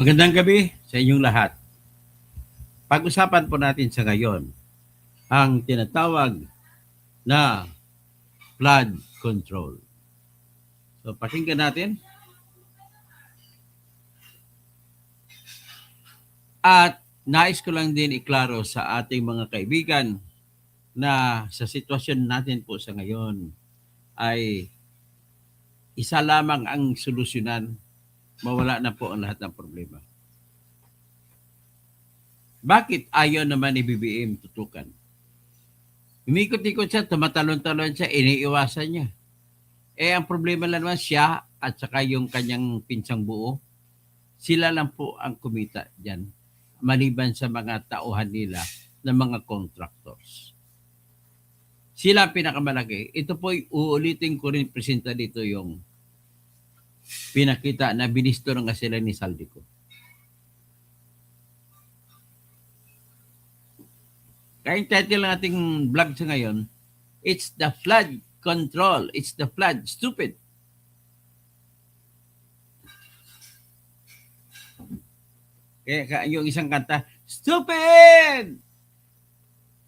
Magandang gabi sa inyong lahat. Pag-usapan po natin sa ngayon ang tinatawag na flood control. So pakinggan natin. At nais ko lang din iklaro sa ating mga kaibigan na sa sitwasyon natin po sa ngayon ay isa lamang ang solusyonan, mawala na po ang lahat ng problema. Bakit ayaw naman ni BBM tutukan? Umikot-ikot siya, tumatalon-talon siya, iniiwasan niya. Ang problema lang naman siya at saka yung kanyang pinsang buo, sila lang po ang kumita dyan, maliban sa mga tauhan nila ng mga contractors. Sila ang pinakamalaki. Ito po, uulitin ko rin presenta dito yung pinakita na binisto nga sila ni Saldico. Kaya yung title ng ating vlog sa ngayon, it's the flood control. It's the flood. Stupid. Kaya yung isang kanta, stupid!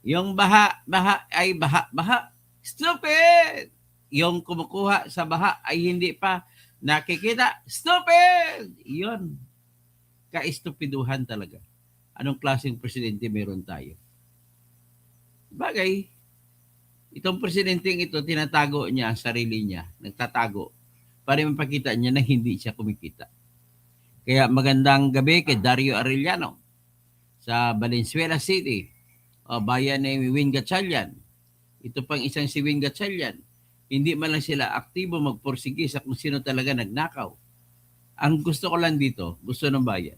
Yung baha ay baha. Stupid! Yung kumukuha sa baha ay hindi pa nakikita. Stupid! Yun. Ka-estupiduhan talaga. Anong klaseng presidente meron tayo? Bagay, itong presidenteng ito, tinatago niya ang sarili niya, nagtatago, para mapakita niya na hindi siya kumikita. Kaya magandang gabi kay Dario Arellano sa Valenzuela City, o bayan ni Win Gatchalian. Ito pang isang si Win Gatchalian. Hindi man lang sila aktibo magporsige sa kung sino talaga nagnakaw. Ang gusto ko lang dito, gusto ng bayan,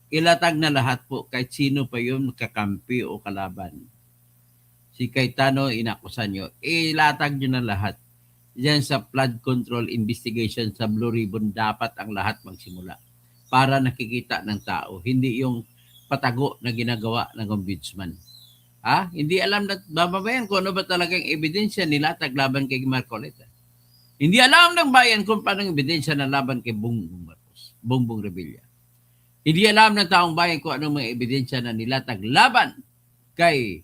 ilatag na lahat po kahit sino pa yung kakampi o kalaban. Si Cayetano, inakusan nyo. Ilatag nyo na lahat. Diyan sa flood control investigation sa Blue Ribbon, dapat ang lahat magsimula para nakikita ng tao. Hindi yung patago na ginagawa ng ombudsman. Hindi alam na babayan kung ano ba talagang ebidensya nilatag laban kay Marcoleta. Hindi alam ng bayan kung paano ebidensya na laban kay Bongbong Revilla. Hindi alam ng taong bayan kung anong mga ebidensya na nilatag laban kay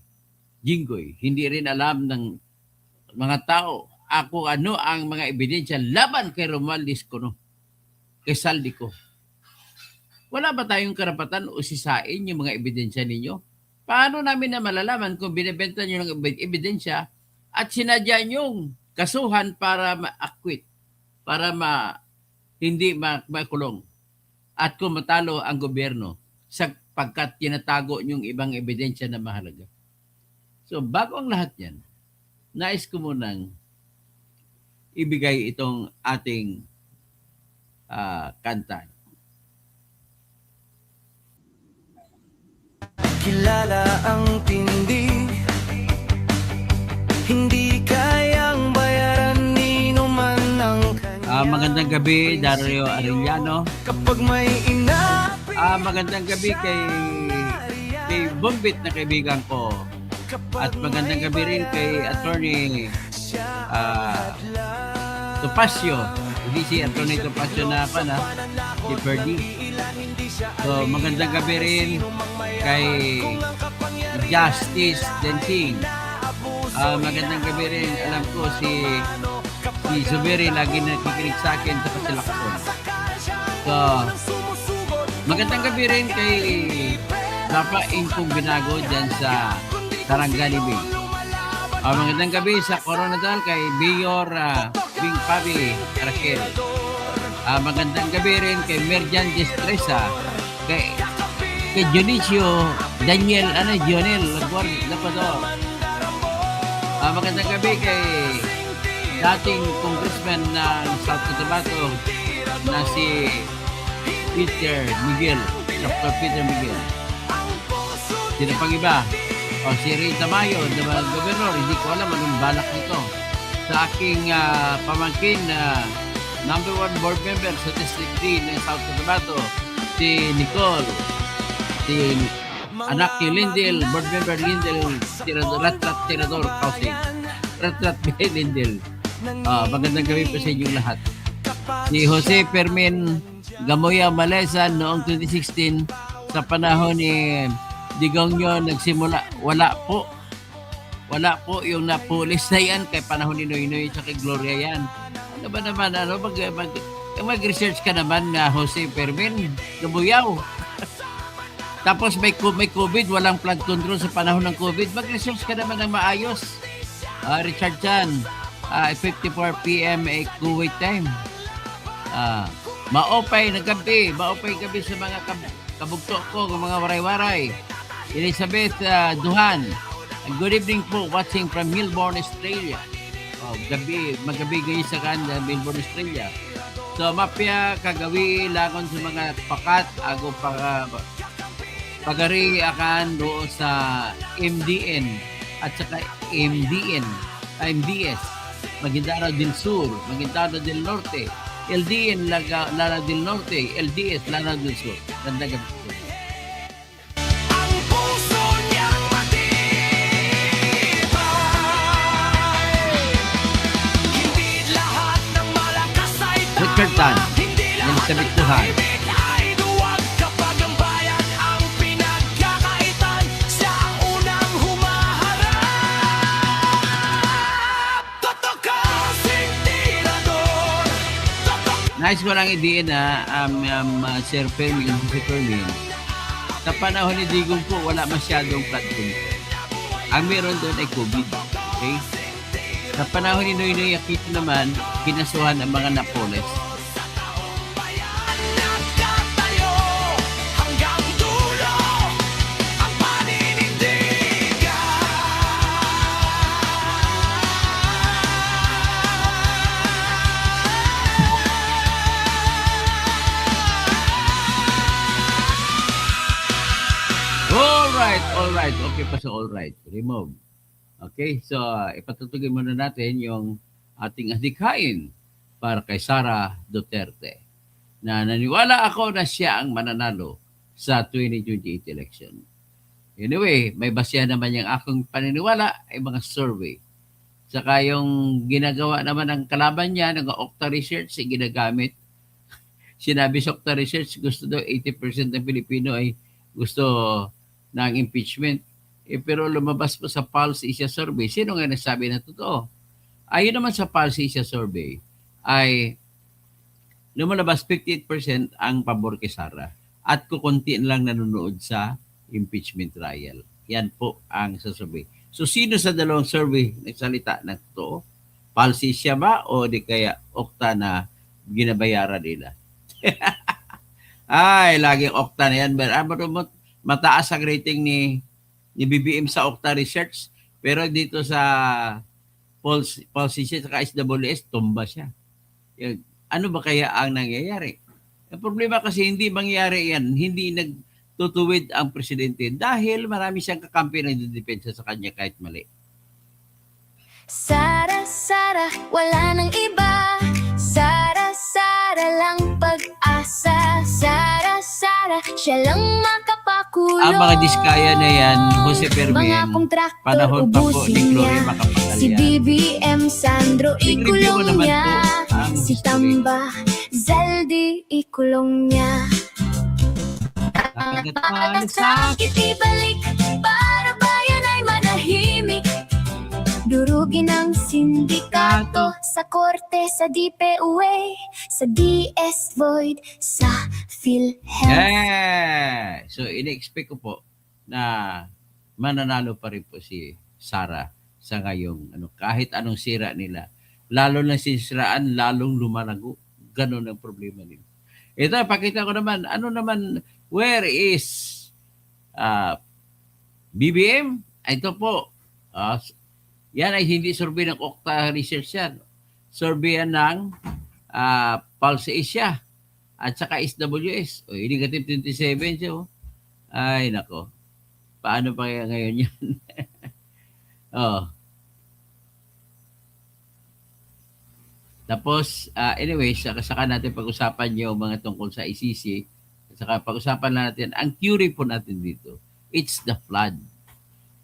Jinggoy. Hindi rin alam ng mga tao ano ang mga ebidensya laban kay Romualdez Cono, kay Saldico. Wala ba tayong karapatan o sisain yung mga ebidensya ninyo? Paano namin na malalaman kung binibenta nyo ng ebidensya at sinadya nyong kasuhan para ma-acquit, para hindi makulong, at kung matalo ang gobyerno sapagkat tinatago nyong ibang ebidensya na mahalaga? So, bago ang lahat yan, nais ko munang ibigay itong ating kanta. Kilala ang tindi, hindi kayang bayaran ni numan ng kanya. Magandang gabi, Dario Arellano. Kapag may magandang gabi kay Bombit na kaibigan ko. At magandang gabi rin kay Attorney Topacio. Hindi si Attorney Topacio na si Ferdy. So magandang gabi rin kay Justice Densing. Magandang gabi rin, alam ko si Zuberi lagi nakikinig sa akin sa Pasilakson. So magandang gabi rin kay Rafa Ingkong Binago dyan sa Sarangani Bay. Magandang gabi sa Coronadal kay Mayor Bing Pabi Raquel. Magandang gabi rin kay Merjan Destresa, kay Dionisio Daniel Jonel Lapador. Magandang gabi kay dating congressman ng South Cotabato na si Peter Miguel, Dr. Peter Miguel. Sino pang iba? Si Rita Mayo, Gobernador, hindi ko alam anong balak nito. Sa aking pamangkin na number 1 board member sa District 3 ng South Cotabato, si Nicole, si anak ni Lindel, board member Lindel, Ratrat Tirador Housing, Ratrat Lindel. Magandang gabi po sa inyong lahat. Si Jose Fermin Gamoya Malesan noong 2016 sa panahon ni Digong yun nagsimula. Wala po yung napulis na yan kay panahon ni Noynoy sa kay Gloria yan. Ano ba naman, mag-research ka naman nga Jose Fermin, Gabuyaw. Tapos may COVID, walang flood control sa panahon ng COVID. Mag-research ka naman ng maayos. Richard Chan, 54 p.m. Kuwait time. Maopay gabi sa mga kabugto ko, mga waray-waray. Elizabeth Duhan, good evening po, watching from Melbourne, Australia. Magabi gayon sa kanya, Melbourne, Australia. So, mapya, kagawi, langon sa mga pakat, ago pagari akan doon sa MDN at saka MDS, Maguindaro del Sur, Maguindaro del Norte, LDN, Lara del Norte, LDS, Lara del Sur. Ganda gabi po. Ang puso niyang matibay. Hindi lahat ng malakas ay Richard Tan, tama. Hindi lahat Elizabeth ng Duhan. tahimik ay duwag kapag ang bayan ang pinagkakaitan. Siya ang unang humaharap. Totoong tirador. Nice ko lang idiin Sir Fermin, si Fermin. Sa panahon ni Digong po, wala masyadong flood control. Ang meron doon ay COVID. Okay? Sa panahon ni Noynoy Aquino naman, kinasuhan ang mga Napoles. Nagkatayo hanggang dulo ang paninindigan. Alright. Okay pa sa alright. Remove. Okay, so ipatutugin muna natin yung ating adhikain para kay Sara Duterte na naniwala ako na siya ang mananalo sa 2028 election. Anyway, may basihan naman yung akong paniniwala ay mga survey. Saka yung ginagawa naman ng kalaban niya, ng Okta Research, ginagamit. Sinabi sa Okta Research, gusto daw 80% ng Pilipino ay gusto ng impeachment. Pero lumabas po sa Pulse Asia Survey, sino nga nagsabi na totoo? Ayon naman sa Pulse Asia Survey, ay lumalabas 58% ang pabor kay Sara at kukunti lang nanonood sa impeachment trial. Yan po ang sa survey. So sino sa dalawang survey nagsalita ng totoo? Pulse Asia ba o di kaya Okta na ginabayaran nila? Ay, laging Okta na yan. Mataas ang rating ni BBM sa Okta Research, pero dito sa Pulse Asia at SWS, tumba siya. Ano ba kaya ang nangyayari? Ang problema kasi hindi mangyayari yan, hindi nagtutuwid ang presidente dahil marami siyang kakampi na nagdedepensa sa kanya kahit mali. Sara, wala nang iba. Sara lang pag-asa. Sara, siya lang makapakulong. Ang mga diskaya na yan, Jose Fermin, Mga kontraktor panahon pa po ni ubusin Gloria niya. Macapagal Si yan. BBM Sandro I-review ko ikulong naman niya. po ang Si history. Tamba Zaldi ikulong niya. Nakagatawa sa Sakit ibalik para bayan ay manahimik. Durugin ang sindikato sa korte, sa DPUA, sa DS Void, sa PhilHealth. Yeah! So, in-expect ko po na mananalo pa rin po si Sara sa ngayong kahit anong sira nila. Lalo na sisiraan, lalong lumalago. Ganon ang problema nila. Ito, pakita ko naman, where is BBM? Ito po. Yan ay hindi survey ng Okta Research yan. Survey yan ng Pulse Asia at saka SWS. O, negative 27 siya. Oh. Ay, nako. Paano pa kaya ngayon yan? Oh. Tapos, anyway, saka natin pag-usapan yung mga tungkol sa ICC. Saka pag-usapan natin, ang theory po natin dito, it's the flood.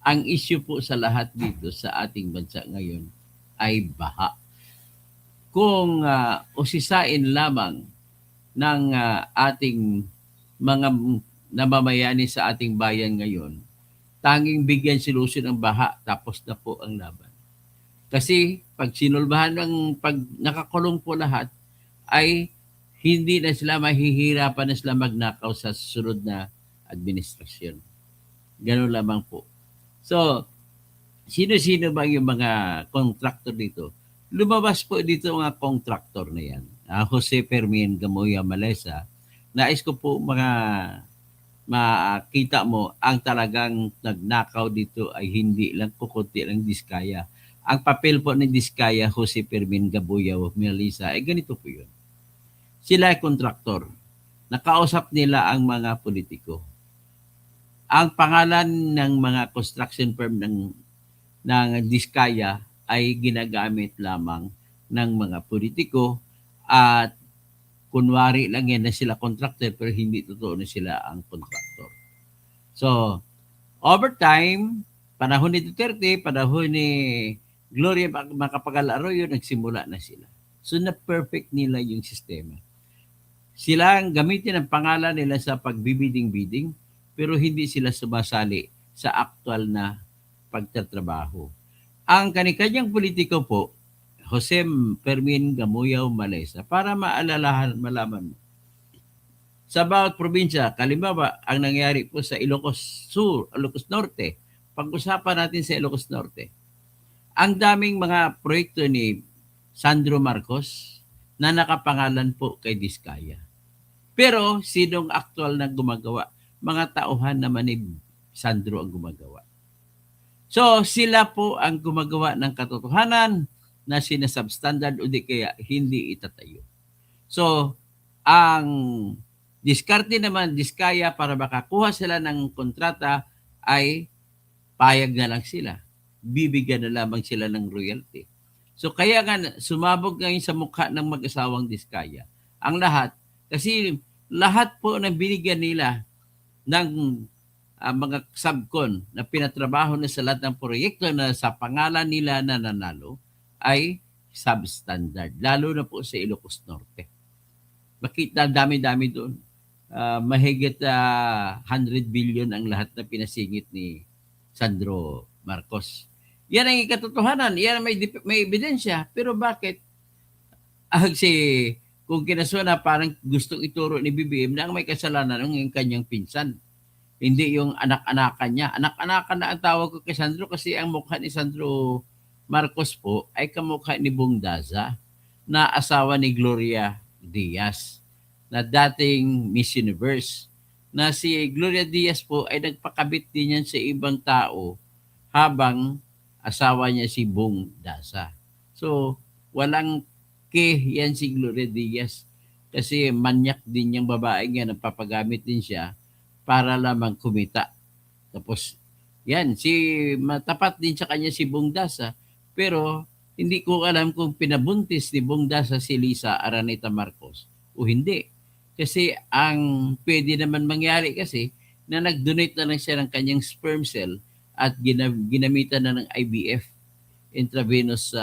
Ang issue po sa lahat dito sa ating bansa ngayon ay baha. Kung usisain lamang ng ating mga namamayani sa ating bayan ngayon, tanging bigyan solusyon ng baha, tapos na po ang laban. Kasi pag sinulbahan pag nakakulong po lahat, ay hindi na sila mahihirapan na sila magnakaw sa susunod na administrasyon. Ganun lamang po. So, sino-sino ba yung mga contractor dito? Lumabas po dito mga contractor na yan. Jose Fermin Gamoya Malesa. Nais ko po makita mo ang talagang nagnakaw dito ay hindi lang kukunti lang Diskaya. Ang papel po ng Diskaya, Jose Fermin Gamoya Malesa, ay ganito po yun. Sila ay kontraktor. Nakausap nila ang mga politiko. Ang pangalan ng mga construction firm ng Diskaya ay ginagamit lamang ng mga politiko at kunwari lang yan na sila contractor pero hindi totoo na sila ang contractor. So, over time, panahon ni Duterte, panahon ni Gloria Macapagal Arroyo, nagsimula na sila. So, na-perfect nila yung sistema. Sila ang gamitin ang pangalan nila sa pagbibiding-biding pero hindi sila sumasali sa aktual na pagtatrabaho. Ang kanikanyang politiko po, Jose Fermin Gamoya Malesa, para malaman mo. Sa bawat probinsya, kalimbawa, ang nangyari po sa Ilocos Sur, Ilocos Norte, pag-usapan natin sa Ilocos Norte, ang daming mga proyekto ni Sandro Marcos na nakapangalan po kay Diskaya. Pero sinong aktual na gumagawa? Mga tauhan naman ni Sandro ang gumagawa. So sila po ang gumagawa ng katotohanan na sinasubstandard o di kaya hindi itatayo. So ang diskarte naman, Diskaya, para makakuha sila ng kontrata ay payag na lang sila. Bibigyan na lamang sila ng royalty. So kaya nga sumabog ngayon sa mukha ng mag-asawang Diskaya ang lahat, kasi lahat po ng binigyan nila ng mga subcon na pinatrabaho na sa lahat ng proyekto na sa pangalan nila na nanalo ay substandard, lalo na po sa Ilocos Norte. Makita dami-dami doon. Mahigit 100 billion ang lahat na pinasingit ni Sandro Marcos. Yan ang ikatotohanan. Yan may ebidensya. Pero bakit? Kung kinasuna parang gustong ituro ni BBM na ang may kasalanan ng kanyang pinsan. Hindi yung anak-anakan niya. Anak-anakan na ang tawag ko kay Sandro kasi ang mukha ni Sandro Marcos po ay kamukha ni Bong Daza na asawa ni Gloria Diaz na dating Miss Universe. Na si Gloria Diaz po ay nagpakabit din yan sa ibang tao habang asawa niya si Bong Daza. So, walang yan si Gloria Diaz kasi manyak din yung babae nga, nagpapagamit din siya para lamang kumita. Tapos, yan, matapat din sa kanya si Bong Daza, pero hindi ko alam kung pinabuntis ni Bong Daza si Lisa Araneta Marcos o hindi. Kasi ang pwede naman mangyari kasi na nag-donate na lang siya ng kanyang sperm cell at ginamitan na ng IVF, intravenous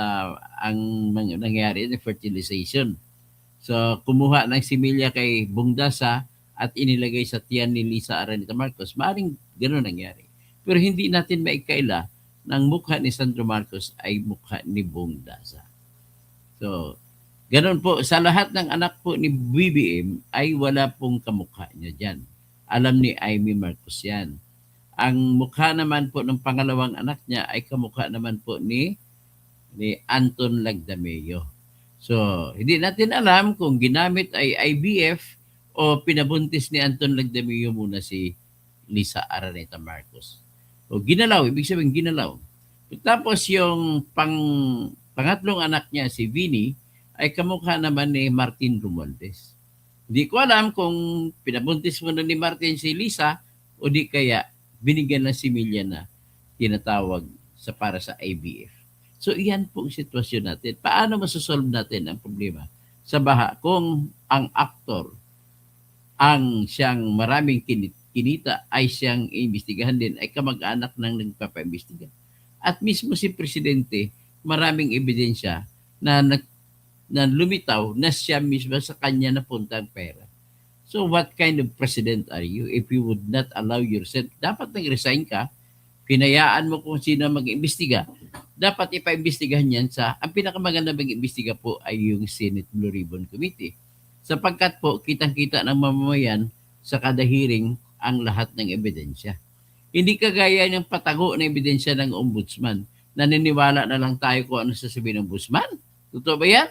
ang nangyari ng fertilization. So, kumuha ng similya kay Bong Daza at inilagay sa tiyan ni Lisa Araneta Marcos. Maaring gano'n nangyari. Pero hindi natin maikaila ng mukha ni Sandro Marcos ay mukha ni Bong Daza. So, gano'n po. Sa lahat ng anak po ni BBM ay wala pong kamukha niya dyan. Alam ni Amy Marcos yan. Ang mukha naman po ng pangalawang anak niya ay kamukha naman po ni Anton Lagdameo. So, hindi natin alam kung ginamit ay IVF o pinabuntis ni Anton Lagdameo muna si Lisa Araneta Marcos. O ginalaw, ibig sabihin ginalaw. Tapos yung pangatlong anak niya, si Vinny, ay kamukha naman ni Martin Romualdez. Hindi ko alam kung pinabuntis muna ni Martin si Lisa o di kaya binigyan ng similya na tinatawag para sa IVF. So, iyan po ang sitwasyon natin. Paano masosolve natin ang problema sa baha kung ang aktor ang siyang maraming kinita ay siyang iimbestigahan din ay kamag-anak ng nagpapaimbestiga. At mismo si Presidente, maraming ebidensya na na lumitaw na siya mismo sa kanya napuntang pera. So what kind of president are you if you would not allow yourself? Dapat nag-resign ka, pinayaan mo kung sino mag-imbestiga. Dapat ipaimbestigahan yan ang pinakamaganda mag-imbestiga po ay yung Senate Blue Ribbon Committee. Sapagkat po, kitang-kita ng mamamayan sa kada hearing ang lahat ng ebidensya. Hindi kagaya ng patago na ebidensya ng ombudsman. Naniniwala na lang tayo kung ano sasabihin ng ombudsman. Totoo ba yan?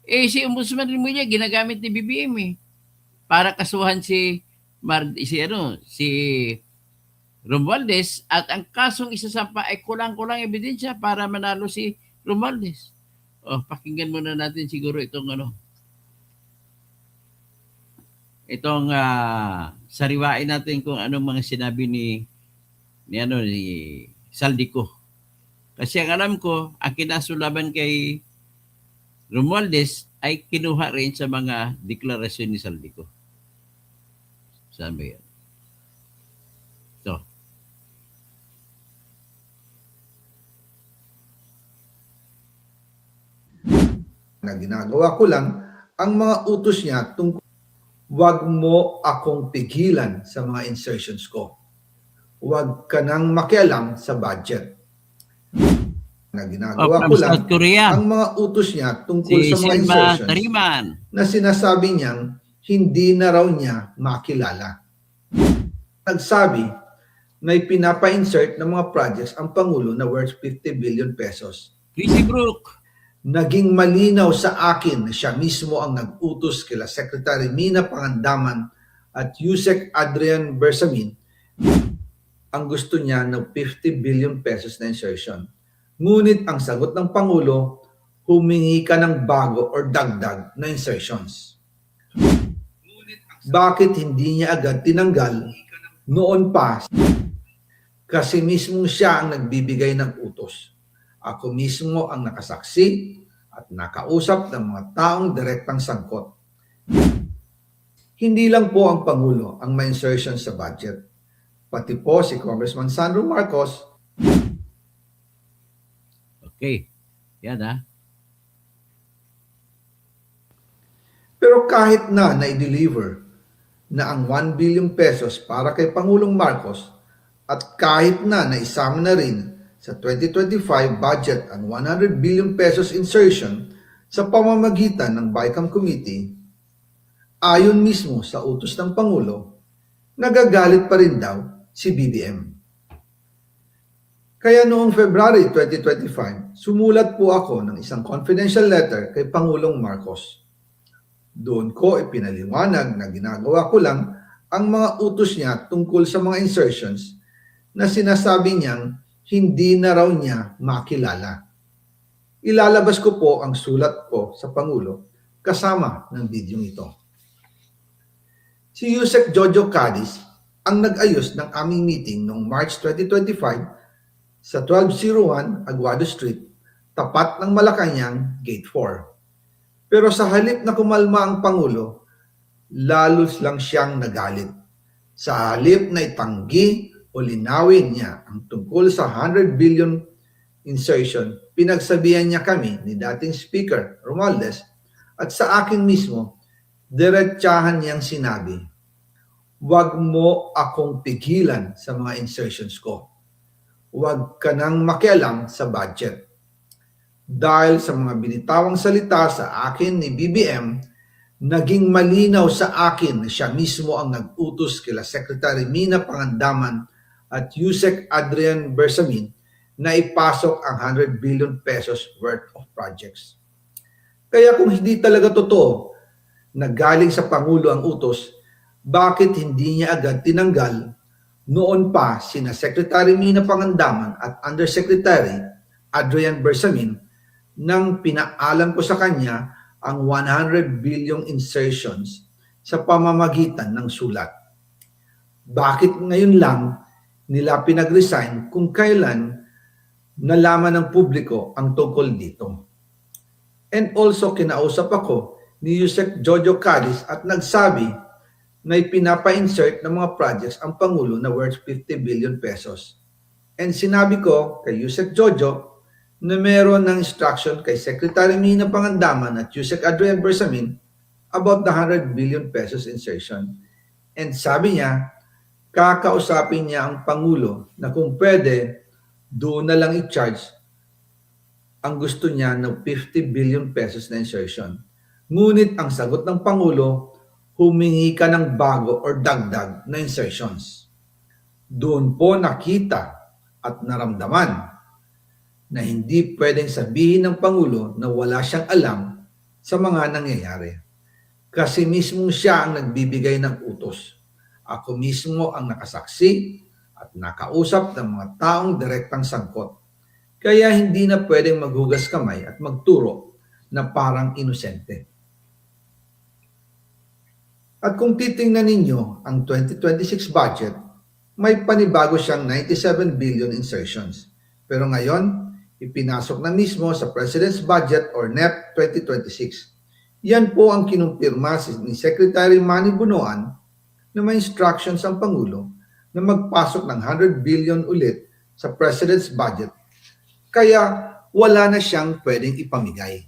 Si ombudsman rin mo niya, ginagamit ni BBM para kasuhan si Romualdez at ang kasong isasampa ay kulang-kulang ebidensya para manalo si Romualdez. Pakinggan muna natin siguro itong sariwain natin kung anong mga sinabi ni Saldico. Kasi ang alam ko, ang kinasulaban kay Romualdez ay kinuha rin sa mga deklarasyon ni Saldico. Saan ba yan? Ito. Na ginagawa ko lang ang mga utos niya tungkol wag mo akong pigilan sa mga insertions ko. Huwag ka nang makialam sa budget. Na ginagawa ko lang ang mga utos niya tungkol sa mga insertions na sinasabi niyang hindi na raw niya makilala. Nagsabi na ipinapa-insert ng mga projects ang Pangulo na worth 50 billion pesos. Chrissy Brook. Naging malinaw sa akin na siya mismo ang nag-utos kila Secretary Mina Pangandaman at Yusek Adrian Bersamin ang gusto niya ng 50 billion pesos na insertion. Ngunit ang sagot ng Pangulo, humingi ka ng bago or dagdag na insertions. Bakit hindi niya agad tinanggal noon pa? Kasi mismo siya ang nagbibigay ng utos. Ako mismo ang nakasaksi at nakausap ng mga taong direktang sangkot. Hindi lang po ang Pangulo ang may insertion sa budget. Pati po si Congressman Sandro Marcos. Okay. Yan Pero kahit na i-deliver na ang 1 billion pesos para kay Pangulong Marcos at kahit na isama na rin sa 2025 budget ang 100 billion pesos insertion sa pamamagitan ng BICAM Committee, ayon mismo sa utos ng Pangulo, nagagalit pa rin daw si BBM. Kaya noong February 2025, sumulat po ako ng isang confidential letter kay Pangulong Marcos. Doon ko ipinaliwanag na ginagawa ko lang ang mga utos niya tungkol sa mga insertions na sinasabi niyang hindi na raw niya makilala. Ilalabas ko po ang sulat ko sa Pangulo kasama ng video ito. Si Yusek Jojo Cadiz ang nag-ayos ng aming meeting noong March 2025 sa 1201 Aguado Street, tapat ng Malacanang, Gate 4. Pero sa halip na kumalma ang Pangulo, lalo lang siyang nagalit. Sa halip na itanggi o linawin niya ang tungkol sa 100 billion insertion, pinagsabihan niya kami ni dating Speaker Romualdez at sa akin mismo, diretsahan niyang sinabi, "Huwag mo akong pigilan sa mga insertions ko. Huwag ka nang makialam sa budget." Dahil sa mga binitawang salita sa akin ni BBM, naging malinaw sa akin na siya mismo ang nag-utos kila Secretary Mina Pangandaman at Yusek Adrian Bersamin na ipasok ang 100 billion pesos worth of projects. Kaya kung hindi talaga totoo na galing sa Pangulo ang utos, bakit hindi niya agad tinanggal noon pa sina Secretary Mina Pangandaman at Undersecretary Adrian Bersamin nang pinaalam ko sa kanya ang 100 billion insertions sa pamamagitan ng sulat? Bakit ngayon lang nila pinag-resign kung kailan nalaman ng publiko ang tungkol dito? And also kinausap ako ni Yusek Jojo Cadiz at nagsabi na ipinapa-insert ng mga projects ang Pangulo na worth 50 billion pesos. And sinabi ko kay Yusek Jojo na meron ng instruction kay Secretary Mina Pangandaman at Yusek Adrian Bersamin about the 100 billion pesos insertion. And sabi niya, kakausapin niya ang Pangulo na kung pwede, doon na lang i-charge ang gusto niya ng 50 billion pesos na insertion. Ngunit ang sagot ng Pangulo, humingi ka ng bago or dagdag na insertions. Doon po nakita at naramdaman na hindi pwedeng sabihin ng Pangulo na wala siyang alam sa mga nangyayari. Kasi mismo siya ang nagbibigay ng utos. Ako mismo ang nakasaksi at nakausap ng mga taong direktang sangkot. Kaya hindi na pwedeng maghugas kamay at magturo na parang inosente. At kung titingnan ninyo ang 2026 budget, may panibago siyang 97 billion insertions. Pero ngayon, ipinasok na mismo sa President's Budget or NEP 2026. Yan po ang kinumpirma ni Secretary Manny Bunoan na may instructions ang Pangulo na magpasok ng 100 billion ulit sa President's Budget. Kaya wala na siyang pwedeng ipamigay.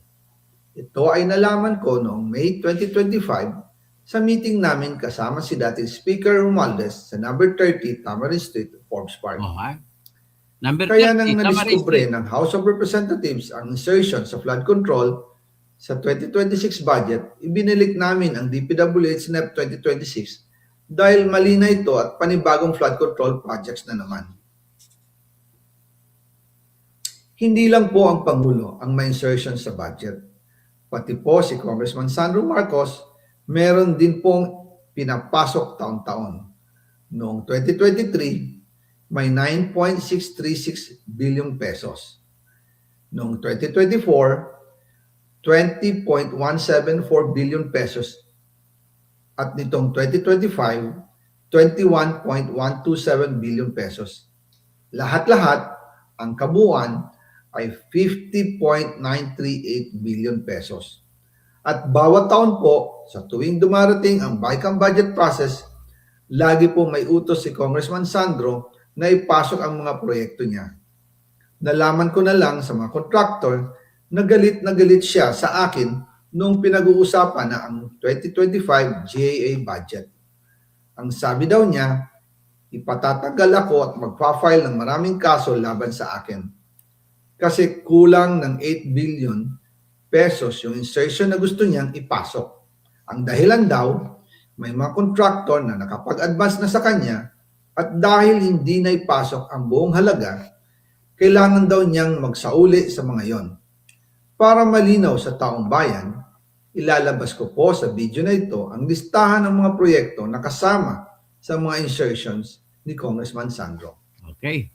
Ito ay nalaman ko noong May 2025 sa meeting namin kasama si dating Speaker Romualdez sa number 30 Tamarind Street, Forbes Park. Oh, ha? Number Kaya 30, nang Tamarind nadiskubre Street. ng House of Representatives ang insertion sa flood control sa 2026 budget, ibinilik namin ang DPWH NEP 2026 dahil mali na ito at panibagong flood control projects na naman. Hindi lang po ang Pangulo ang may insertion sa budget. Pati po si Congressman Sandro Marcos, meron din pong pinapasok taon-taon. Noong 2023, may 9.636 billion pesos. Noong 2024, 20.174 billion pesos. At nitong 2025, 21.127 billion pesos. Lahat-lahat, ang kabuuan ay 50.938 billion pesos. At bawat taon po, sa tuwing dumarating ang BICAM budget process, lagi po may utos si Congressman Sandro na ipasok ang mga proyekto niya. Nalaman ko na lang sa mga contractor na galit siya sa akin nung pinag-uusapan na ang 2025 GAA budget. Ang sabi daw niya, ipatatagal ako at magpa-file ng maraming kaso laban sa akin. Kasi kulang ng 8 billion pesos yung insertion na gusto niyang ipasok. Ang dahilan daw, may mga contractor na nakapag-advance na sa kanya at dahil hindi na ipasok ang buong halaga, kailangan daw niyang magsauli sa mga yon. Para malinaw sa taong bayan, ilalabas ko po sa video na ito ang listahan ng mga proyekto na kasama sa mga insertions ni Congressman Sandro. Okay.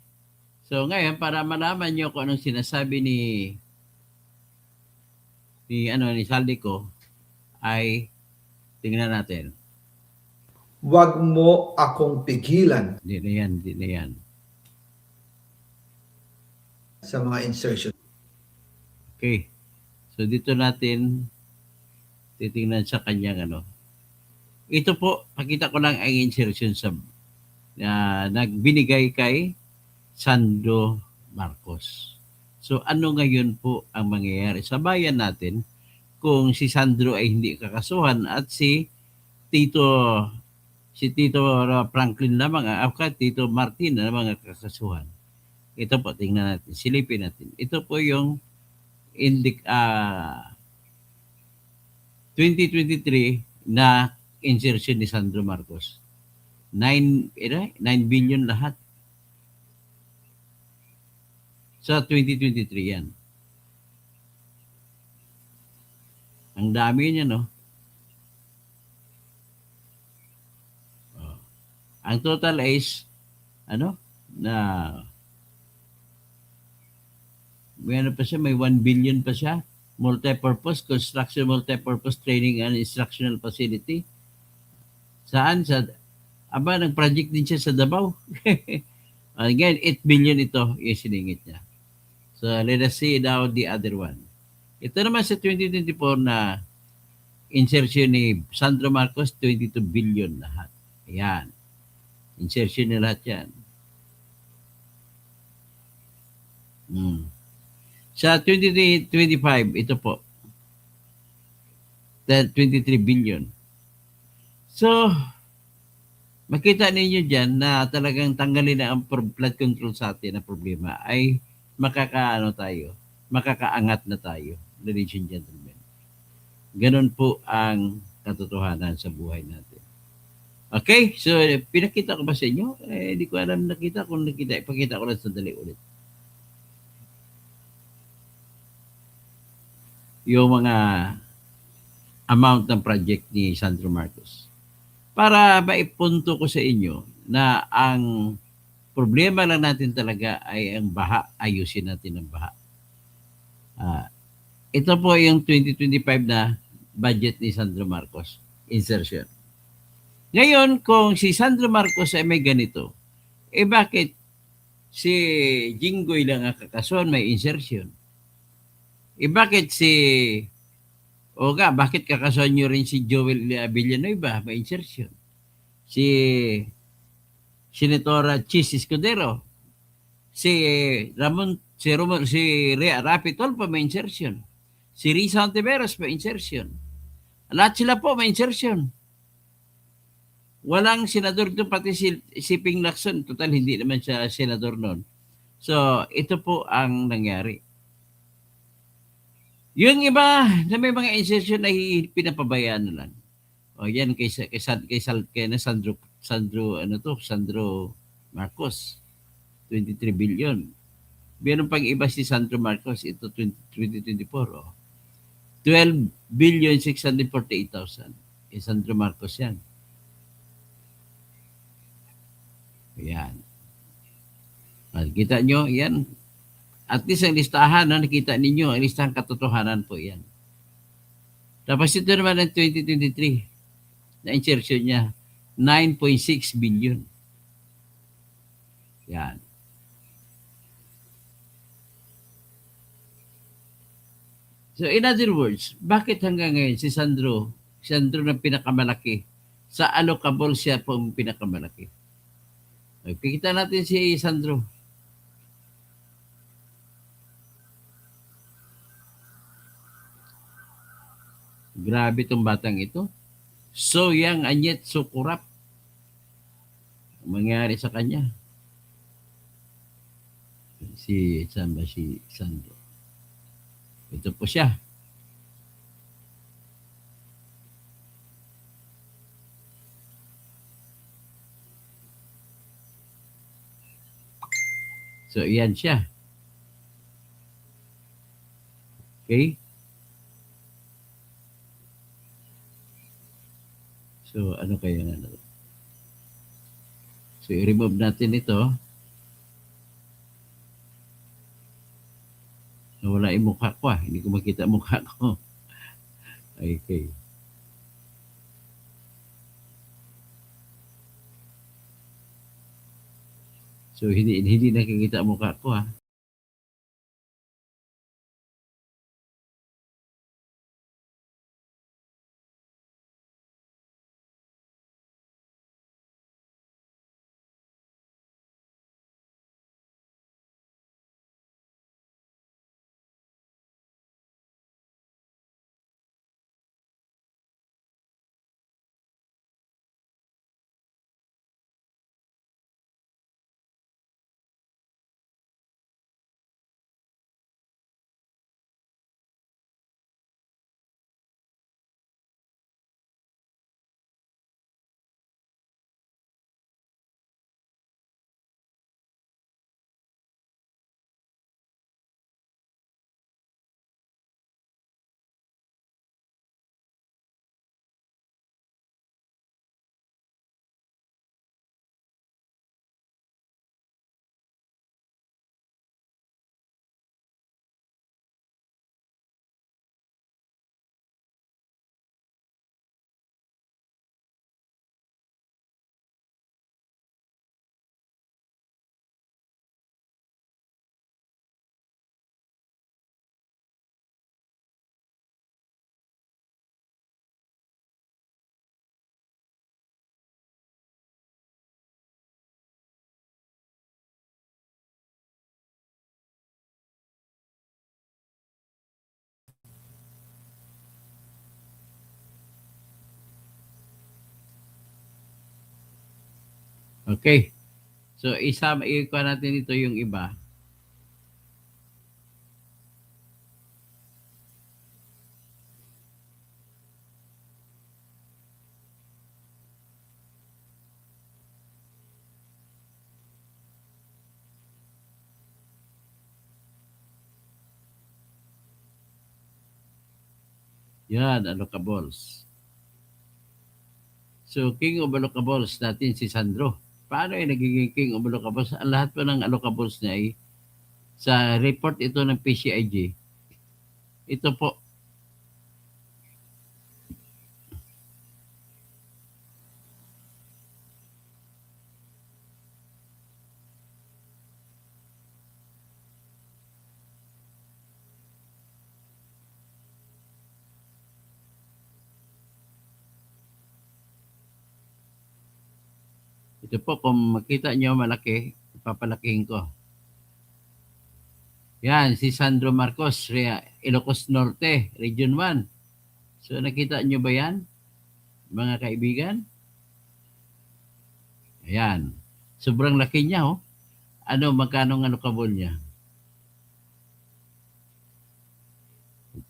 So ngayon, para malaman nyo kung anong sinasabi ni Saldico, ay tingnan natin. Huwag mo akong pigilan Hindi na yan. sa mga insertion. Okay. So dito natin titingnan sa kanyang Ito po, pakita ko lang ang insertion sa nagbinigay kay Sandro Marcos. So ano ngayon po ang mangyayari sa bayan natin kung si Sandro ay hindi kakasuhan at si Tito Franklin lamang, Tito Martin na mga kakasuhan. Ito po, tingnan natin, silipin natin. Ito po yung 2023 na insertion ni Sandro Marcos. 9 billion lahat. Sa 2023 yan. Ang dami niya, no? Oh. Ang total is, may 1 billion pa siya. Multipurpose, construction multipurpose training and instructional facility. Saan? Nag-project din siya sa Davao. Again, 8 billion ito yung siningit niya. So, let us see now the other one. Ito naman sa 2024 na insertion ni Sandro Marcos, 22 billion lahat. Ayan. Insertion na lahat yan. Sa 2025, ito po, 23 billion. So, makita ninyo dyan na talagang tanggalin na ang flood control sa atin na problema ay makakaano tayo, makakaangat na tayo, ladies and gentlemen. Ganun po ang katotohanan sa buhay natin. Okay, so pinakita ko ba sa inyo? Hindi ko alam nakita. Kung nakita, ipakita ko lang sandali ulit. Yung mga amount ng project ni Sandro Marcos. Para maipunto ko sa inyo na ang problema lang natin talaga ay ang baha. Ayusin natin ang baha. Ito po yung 2025 na budget ni Sandro Marcos. Insertion. Ngayon, kung si Sandro Marcos ay may ganito, bakit si Jinggoy lang ang kakason, may insertion? Bakit si Oga, bakit kakason nyo rin si Joel Villanueva, may insertion? Si Senatora Chis Escudero, si Rapi Tolpo, may insertion. Si Risa Ontiveros, may insertion. Lahat sila po may insertion. Walang senador doon, pati si Ping Lacson. Total, hindi naman siya senador noon. So, ito po ang nangyari. Yung iba na may mga insertion ay pinapabayaan na lang. O yan kay Sandro Marcos, 23 billion. Meron pang iba si Sandro Marcos, ito 2024. 12 billion 648,000. Sandro Marcos yan. Ayan. Kita nyo, yan. At least ang listahan na nakita ninyo, ang listahan katotohanan po yan. Tapos ito naman ang 2023 na insertion niya, 9.6 billion. Yan. So in other words, bakit hanggang ngayon si Sandro na pinakamalaki, sa allocable siya po ang pinakamalaki? Kita natin si Sandro. Grabe itong batang ito. So young and yet so corrupt. Ang mangyari sa kanya. Saan ba si Sandro? Ito po siya. So, iyan siya. Okay? So, ano kaya nga na? So, i-remove natin ito. Wala yung mukha ko Hindi ko makita mukha ko. Okay. So, hindi nakikita mukha ko Okay. So, ikuha natin ito yung iba. Yan, allocables. So, king of allocables natin si Sandro. Paano yung nagiging king of allocables? Ang lahat po ng allocables niya ay sa report ito ng PCIG. Ito po. Ito po, kung makita nyo malaki, papalakihin ko. Yan, si Sandro Marcos, Ilocos Norte, Region 1. So, nakita nyo ba yan, mga kaibigan? Ayan. Sobrang laki niya, oh. Magkano ang allocable niya?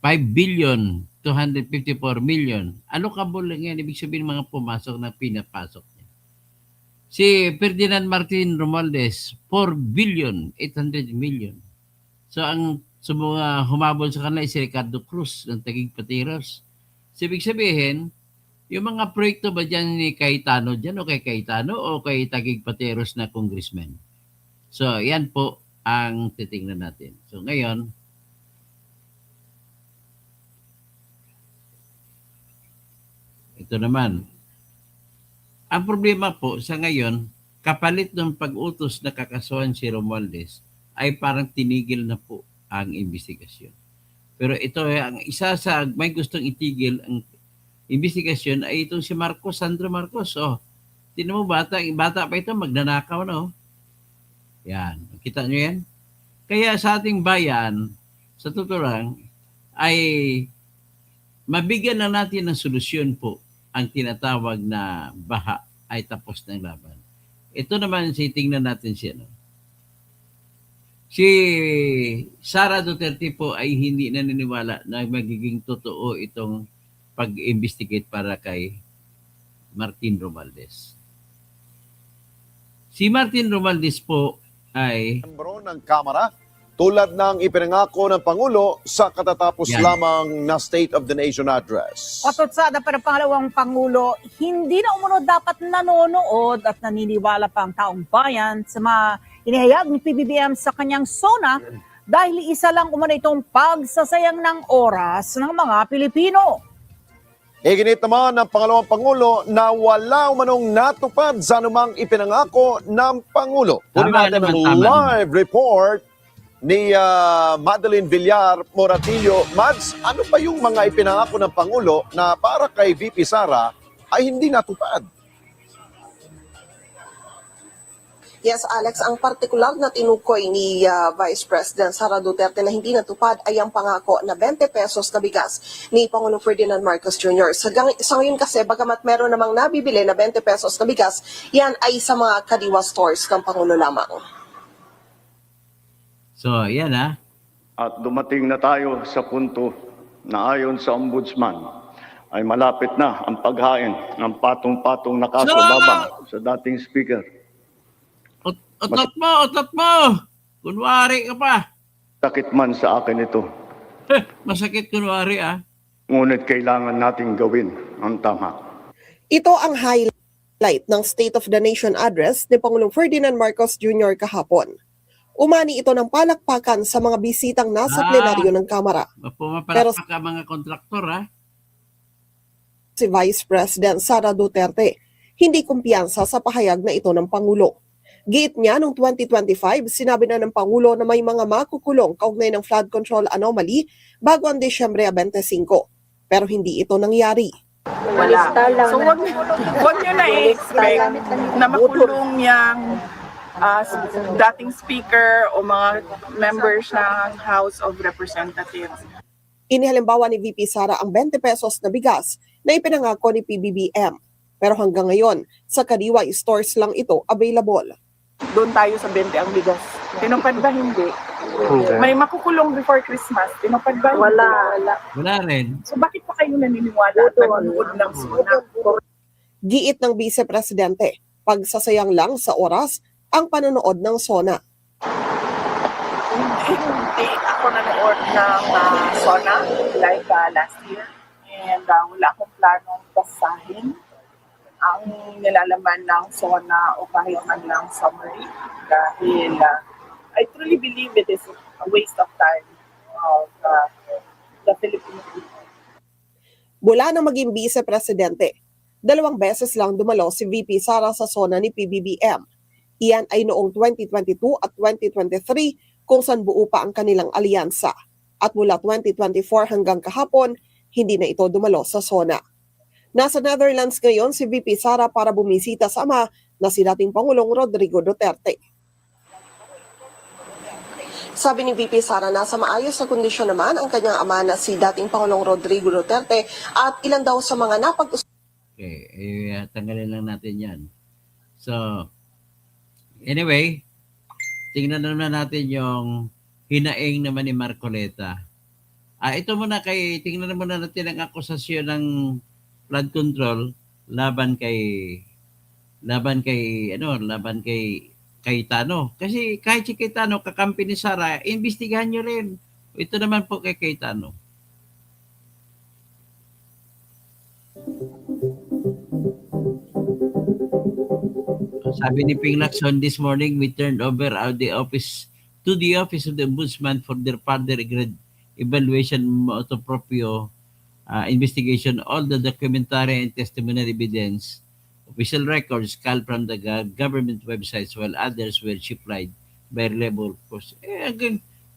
5,254,000,000. Allocable lang yan. Ibig sabihin mga pumasok na pinapasok niya. Si Ferdinand Martin Romualdez, 4,800,000,000. So, ang mga humabol sa kanila si Ricardo Cruz ng Taguig Pateros. So, ibig sabihin, yung mga proyekto ba dyan ni Cayetano dyan o kay Cayetano o kay Taguig Pateros na congressman? So, yan po ang titingnan natin. So, ngayon, ito naman. Ang problema po sa ngayon, kapalit ng pag-utos na kakasuhan si Romualdez, ay parang tinigil na po ang investigasyon. Pero ito, ang isa sa may gustong itigil ang investigasyon ay itong si Marcos, Sandro Marcos. Oh, tinan mo, bata pa ito, magnanakaw na. Oh. Yan, kita nyo yan? Kaya sa ating bayan, sa totoo lang, ay mabigyan na natin ng solusyon po ang tinatawag na baha ay tapos ng laban. Ito naman, tingnan natin siya. No? Si Sara Duterte po ay hindi naniniwala na magiging totoo itong pag-investigate para kay Martin Romualdez. Si Martin Romualdez po ay Membro ng Kamara tulad ng ipinangako ng Pangulo sa katatapos Yan. lamang na State of the Nation Address. Patutsada para pangalawang Pangulo, hindi na umunod dapat nanonood at naniniwala pa ang taong bayan sa mga inihayag ni PBBM sa kanyang SONA dahil isa lang umano itong pagsasayang ng oras ng mga Pilipino. Iginit naman ng pangalawang Pangulo na wala umanong natupad sa anumang ipinangako ng Pangulo. Kunin Tama natin naman, ang tama live report ni Madeline Villar Moratillo. Mads, ano pa yung mga ipinangako ng Pangulo na para kay VP Sara ay hindi natupad? Yes, Alex, ang partikular na tinukoy ni Vice President Sara Duterte na hindi natupad ay ang pangako na 20 pesos na bigas ni Pangulong Ferdinand Marcos Jr. Sa ngayon kasi, bagamat meron namang nabibili na 20 pesos na bigas, yan ay sa mga kadiwa stores ng Pangulo lamang. so, yan ha. At dumating na tayo sa punto na ayon sa Ombudsman ay malapit na ang paghain ng patong-patong na kaso laban sa dating speaker. Otot mo! Kunwari ka pa. Sakit man sa akin ito, Masakit kunwari ah. ngunit kailangan nating gawin ang tama. Ito ang highlight ng State of the Nation Address ni Pangulong Ferdinand Marcos Jr. kahapon. Umani ito ng palakpakan sa mga bisitang nasa plenaryo ng Kamara. Pumapalakpak ka mga kontraktor ah. Si Vice President Sara Duterte, hindi kumpiyansa sa pahayag na ito ng Pangulo. Giit niya noong 2025, sinabi na ng Pangulo na may mga makukulong kaugnay ng flood control anomaly bago ang Disyembre 25. Pero hindi ito nangyari. Wala. So wag nyo na-expect na makulong yung dating speaker o mga members ng House of Representatives. Inihalimbawa ni VP Sara ang 20 pesos na bigas na ipinangako ni PBBM. Pero hanggang ngayon, sa Kadiwa stores lang ito available. Doon tayo sa 20 ang bigas. Tinupad ba hindi? May makukulong before Christmas. Tinupad ba? Wala. Wala rin. So bakit pa kayo naniniwala at nanonood ng SONA? Giit ng Vice Presidente, pagsasayang lang sa oras ang panonood ng SONA. Hindi ako nanood ng SONA like last year. And wala akong planong basahin ang nilalaman ng SONA o kahit man lang summary. Dahil I truly believe it is a waste of time of the Filipino people. Mula nang maging Vice Presidente, 2 beses lang dumalo si VP Sara sa SONA ni PBBM. Iyan ay noong 2022 at 2023 kung saan buo pa ang kanilang alyansa. At mula 2024 hanggang kahapon, hindi na ito dumalo sa SONA. Nasa Netherlands ngayon si VP Sara para bumisita sa ama na si dating Pangulong Rodrigo Duterte. Sabi ni VP Sara, nasa maayos na kondisyon naman ang kanyang ama na si dating Pangulong Rodrigo Duterte at ilan daw sa mga napag-usapan. Okay, tanggalin lang natin yan. So, anyway, tingnan naman natin yung hinaing naman ni Marcoleta. Ito muna tingnan muna natin ang akusasyon ng flood control laban kay Cayetano. Kasi kahit si Cayetano, kakampi ni Sara, imbestigahan nyo rin. Ito naman po kay Cayetano. Sabi ni Ping Lacson, this morning we turned over the office of the Ombudsman for their further evaluation motu proprio investigation. All the documentary and testimonial evidence, official records culled from the government websites while others were supplied by reliable sources.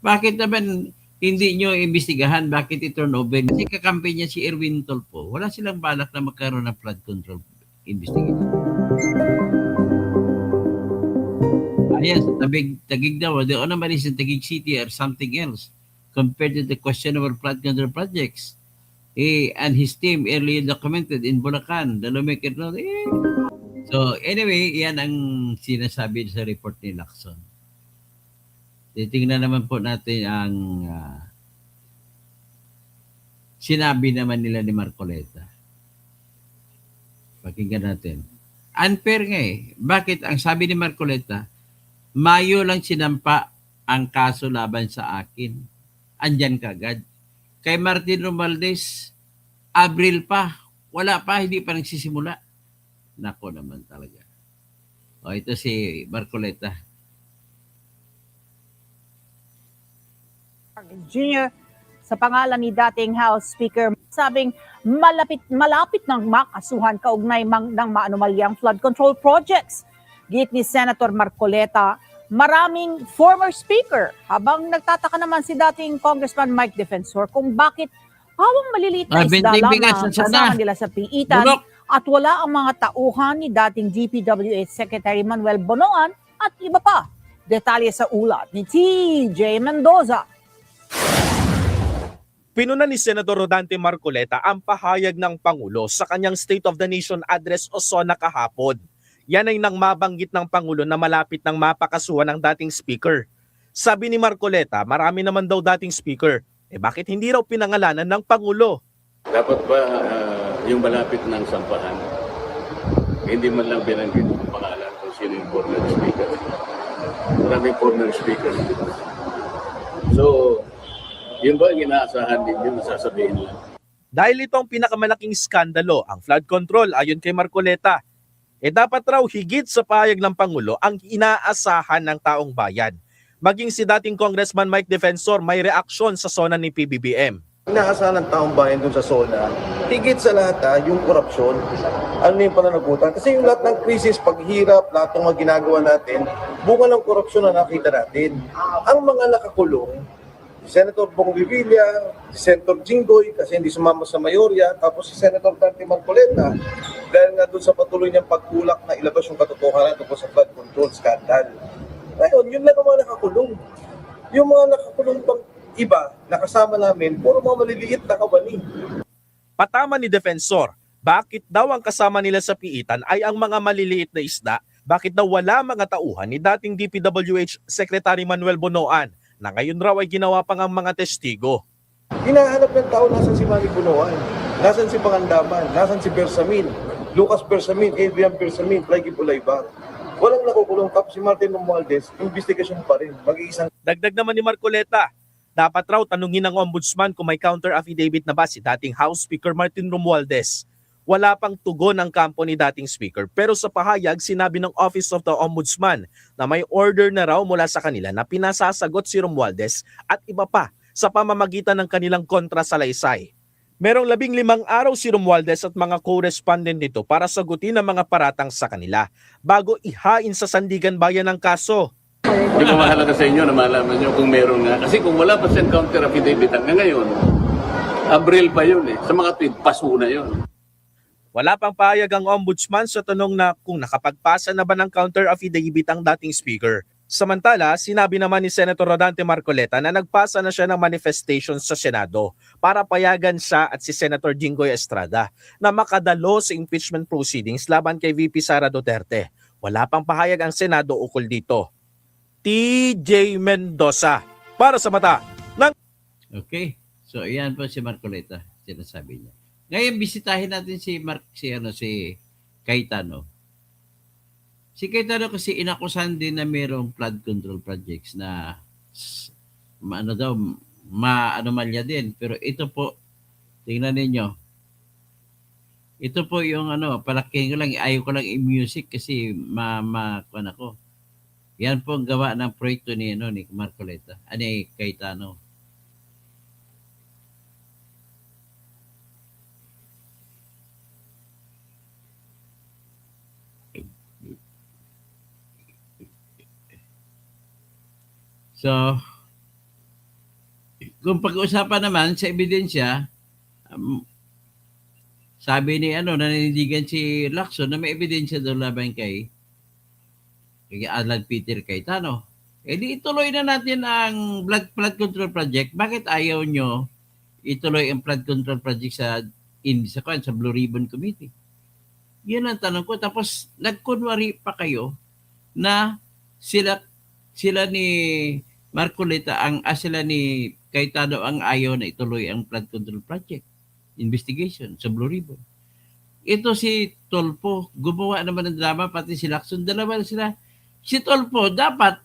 Bakit naman hindi nyo imbestigahan? Bakit i-turn over? Kasi kakampi niya si Erwin Tolpo. Wala silang balak na magkaroon ng flood control investigation. Yes, Taguig daw. The naman is in Taguig City or something else compared to the questionable flood control projects. And his team earlier documented in Bulacan, the Lumikit Road. So anyway, yan ang sinasabi sa report ni Lacson. Titingnan naman po natin ang sinabi naman nila ni Marcoleta. Pakinggan natin. Unfair nga eh. Bakit? Ang sabi ni Marcoleta, Mayo lang sinampa ang kaso laban sa akin. Andyan kagad. Kay Martin Romualdez, Abril pa. Wala pa, hindi pa nagsisimula. Nako naman talaga. O, ito si Marcoleta. Junior, sa pangalan ni dating House Speaker, sabing malapit nang makasuhan kaugnay ng maanumalyang flood control projects. Git ni Senator Marcoleta, maraming former speaker, habang nagtataka naman si dating Congressman Mike Defensor kung bakit hawang maliliit na isda lamang kasama nila sa piitan at wala ang mga tauhan ni dating DPWH Secretary Manuel Bonoan at iba pa. Detalye sa ulat ni TJ Mendoza. Pinuna ni Senador Rodante Marcoleta ang pahayag ng Pangulo sa kanyang State of the Nation Address o SONA kahapon. Yan ay nang mabanggit ng Pangulo na malapit ng mapakasuhan ng dating speaker. Sabi ni Marcoleta, marami naman daw dating speaker. Bakit hindi raw pinangalanan ng Pangulo? Dapat ba yung malapit ng sampahan, hindi man lang binanggit ang pangalan kung sino yung former speaker? Maraming former speaker. So, yun ba ang inaasahan ninyo, nasasabihin lang? Dahil ito ang pinakamalaking skandalo, ang flood control ayon kay Marcoleta. Dapat raw higit sa pahayag ng Pangulo ang inaasahan ng taong bayan. Maging si dating Congressman Mike Defensor may reaksyon sa SONA ni PBBM. Inaasahan ng taong bayan dun sa SONA, higit sa lahat yung korupsyon, ano yung pananagutan. Kasi yung lahat ng krisis, paghirap, lahat ng mga ginagawa natin, bunga ng korupsyon na nakita natin. Ang mga nakakulong, si Senator Bong Revilla, si Senator Jinggoy kasi hindi sumama sa mayorya, tapos si Senator Dante Marcoleta dahil nga doon sa patuloy niyang pagtulak na ilabas yung katotohanan tungkol sa flood control scandal. Ngayon, yun lang ang mga nakakulong. Yung mga nakakulong pang iba, nakasama namin, puro mga maliliit na kawani. Patama ni Defensor, Bakit daw ang kasama nila sa piitan ay ang mga maliliit na isda? Bakit daw wala mga tauhan ni dating DPWH Secretary Manuel Bonoan na ngayon raw ay ginawa pang ang mga testigo? Hinahanap ng tao nasan si Manny Bunoan, nasan si Pangandaman, nasan si Bersamin, Lucas Bersamin, Adrian Bersamin, Frankie Pulayba. Walang nakukulong, tapos si Martin Romualdez, investigasyon pa rin. Mag-iisang Dagdag naman ni Marcoleta, dapat raw tanungin ng ombudsman kung may counter affidavit na ba si dating House Speaker Martin Romualdez. Wala pang tugon ang kampo ni dating speaker, pero sa pahayag sinabi ng Office of the Ombudsman na may order na raw mula sa kanila na pinasasagot si Romualdez at iba pa sa pamamagitan ng kanilang kontrasalaysay. Merong 15 araw si Romualdez at mga correspondent nito para sagutin ang mga paratang sa kanila bago ihain sa Sandigan Bayan ang kaso. Di ba mahalaga sa inyo na malaman nyo kung meron nga? Kasi kung wala pa siyang counter affidavit hanggang ngayon, Abril pa yun eh. Sa mga tweet, paso na yun. Wala pang pahayag ang ombudsman sa tanong na kung nakapagpasa na ba ng counter affidavit ang dating speaker. Samantala, sinabi naman ni Senator Rodante Marcoleta na nagpasa na siya ng manifestation sa Senado para payagan siya at si Senator Jinggoy Estrada na makadalo sa impeachment proceedings laban kay VP Sara Duterte. Wala pang pahayag ang Senado ukol dito. TJ Mendoza para sa mata ng... Okay. So, iyan po si Marcoleta, sinasabi niya. Ngayon, bisitahin natin si Cayetano. Si Cayetano kasi inakusan din na mayroong flood control projects na anomalya din. Pero ito po, tingnan ninyo. Ito po yung palaking ko lang, ayaw ko lang i-music kasi kuwan ako. Yan po ang gawa ng proyekto ni Marcoleta, ni Cayetano. So, kung pag-uusapan naman sa ebidensya, sabi ni nanindigan si Lacson na may ebidensya daw laban kay Alan Peter Cayetano. Eh di ituloy na natin ang flood control project. Bakit ayaw nyo ituloy ang flood control project sa Blue Ribbon Committee? Yun ang tanong ko. Tapos nagkunwari pa kayo na sila ni Marcoleta sila ni Cayetano ang ayaw na ituloy ang flood control project investigation sa Blue Ribbon. Ito si Tolpo, gumawa naman ng drama, pati si Lacson, dalawa na sila. Si Tolpo dapat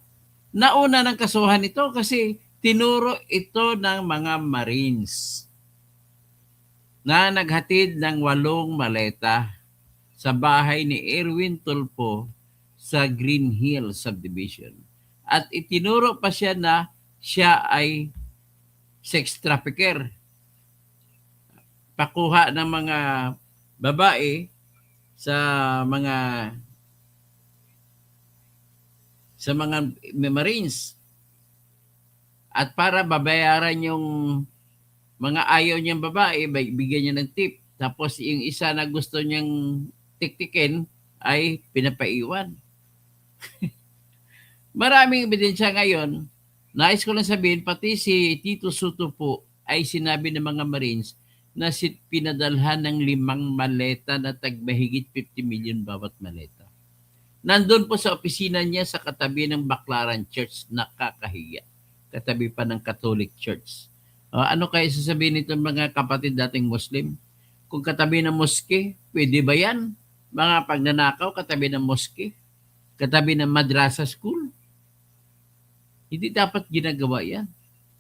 nauna ng kasuhan ito kasi tinuro ito ng mga Marines na naghatid ng 8 maleta sa bahay ni Erwin Tolpo sa Green Hill Subdivision. At itinuro pa siya na siya ay sex trafficker. Pakuha ng mga babae sa mga Marines. At para babayaran yung mga ayaw niyang babae, bigyan niya ng tip. Tapos yung isa na gusto niyang tiktikin ay pinapaiwan. Maraming ebidensya ngayon. Nais ko lang sabihin, pati si Tito Soto po ay sinabi ng mga Marines na pinadalhan ng 5 maleta na tagmahigit 50 million bawat maleta. Nandun po sa opisina niya sa katabi ng Baclaran Church, nakakahiya. Katabi pa ng Catholic Church. Ano kaya sasabihin nito mga kapatid dating Muslim? Kung katabi ng moske, pwede ba yan? Mga pagnanakaw, katabi ng moske? Katabi ng madrasa school? Hindi dapat ginagawa yan.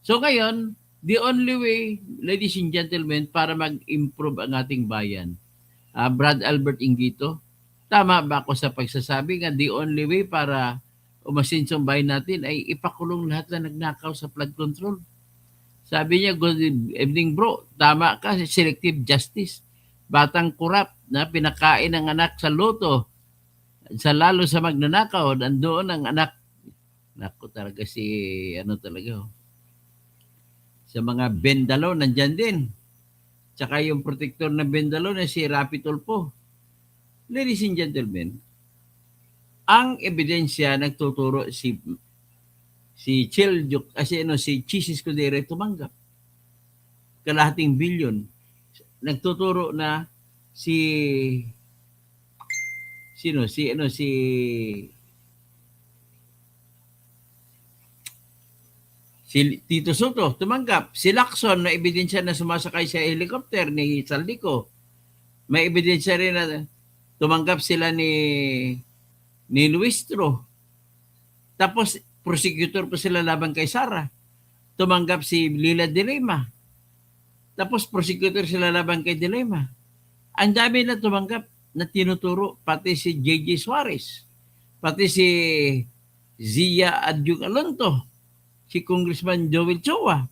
So ngayon, the only way, ladies and gentlemen, para mag-improve ang ating bayan, Brad Albert Ingito, tama ba ako sa pagsasabi nga the only way para umasinso ang bayan natin ay ipakulong lahat na nagnakaw sa flood control? Sabi niya, good evening bro, tama ka, selective justice. Batang kurap na pinakain ng anak sa loto, lalo sa magnanakaw, nandoon ang anak. Naku talaga talaga. Sa mga Bendalo, nandyan din. Tsaka yung protector ng Bendalo na si Rapi Tulfo. Ladies and gentlemen, ang ebidensya nagtuturo si Chis Escudero tumanggap. Kalahating bilyon. Nagtuturo na si sino si ano si Tito Soto tumanggap, si Lacson na ebidensya na sumasakay sa helicopter ni Saldico, may ebidensya rin na tumanggap sila ni Luistro. Tapos prosecutor pa sila laban kay Sara, tumanggap si Lila de Lima. Tapos prosecutor sila laban kay de Lima. Ang dami na tumanggap na tinuturo, pati si J.J. Suarez, pati si Zia Adyung Alonto, si Congressman Joel Chua.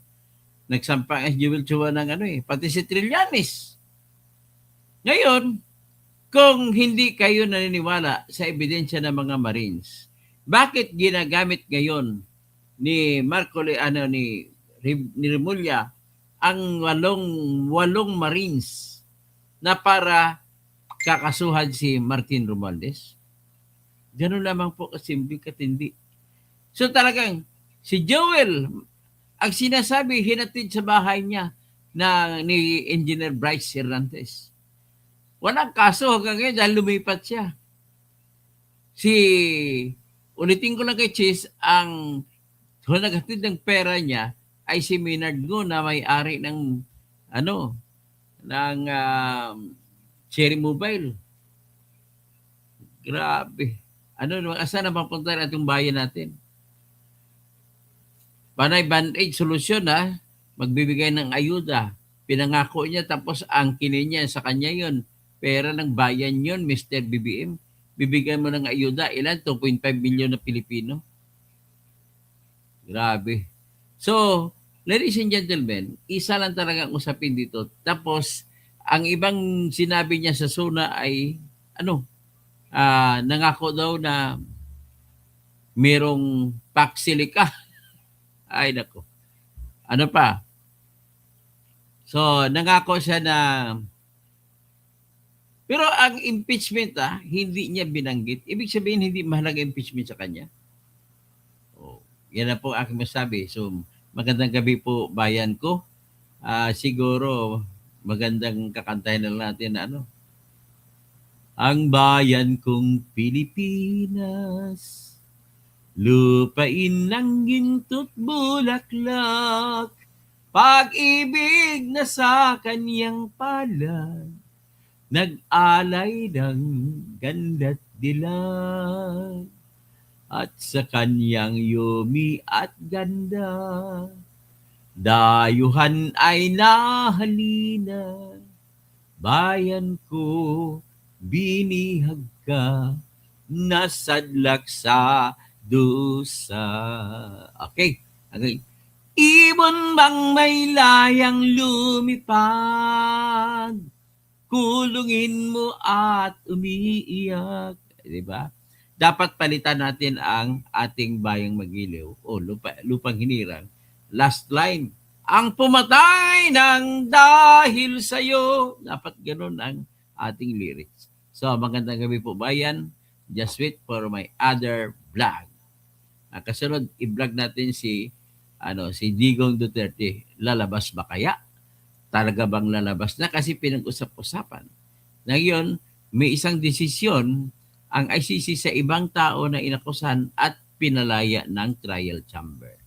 Nagsampa si Joel Chua ng pati si Trillanes. Ngayon, kung hindi kayo naniniwala sa ebidensya ng mga Marines, bakit ginagamit ngayon ni ni Remulla ang walong Marines na para kakasuhan si Martin Romualdez? Ganun lamang po kasimple katindi. So talagang si Joel, ang sinasabi, hinatid sa bahay niya ni Engineer Bryce Hernandez. Walang kaso hanggang ngayon dahil lumipat siya. Ulitin ko lang kay Chis, ang naghatid ng pera niya ay si Maynard Ngo na may-ari ng Cherry Mobile. Grabe. Asan na mapunta na itong bayan natin? Panay band-aid solusyon magbibigay ng ayuda. Pinangako niya tapos ang kinin niya sa kanya yon. Pera ng bayan yon, Mr. BBM. Bibigyan mo ng ayuda. Ilan? 2.5 milyon na Pilipino. Grabe. So, ladies and gentlemen, isa lang talaga ang usapin dito. Tapos, ang ibang sinabi niya sa SONA ay, nangako daw na merong paksilika. Ay, nako. Ano pa? So, nangako siya na pero ang impeachment, hindi niya binanggit. Ibig sabihin, hindi mahalaga impeachment sa kanya. Yan na po aking masabi. So, magandang gabi po, bayan ko. Siguro, magandang kakantahin na natin na Ang bayan kong Pilipinas, lupain ng ginto't bulaklak, pag-ibig na sa kanyang palad, nag-alay ng ganda't dilag, at sa kanyang yumi at ganda, dayuhan ay nahalina, bayan ko, binihag ka, nasadlak sa dusa. Okay. Ibon bang may layang lumipad, kulungin mo at umiiyak. Diba? Dapat palitan natin ang ating bayang Magiliw o lupang hinirang. Last line, ang pumatay ng dahil sa'yo. Dapat ganun ang ating lyrics. So, magandang gabi po bayan. Just wait for my other vlog. Kasunod, i-vlog natin si Digong Duterte. Lalabas ba kaya? Talaga bang lalabas na? Kasi pinag-usap-usapan. Ngayon, may isang desisyon ang ICC sa ibang tao na inakusan at pinalaya ng trial chamber.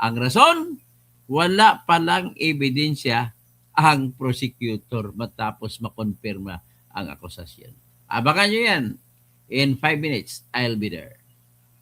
Ang rason, wala palang ebidensya ang prosecutor matapos makonfirma ang akusasyon. Abangan nyo yan. In 5 minutes, I'll be there.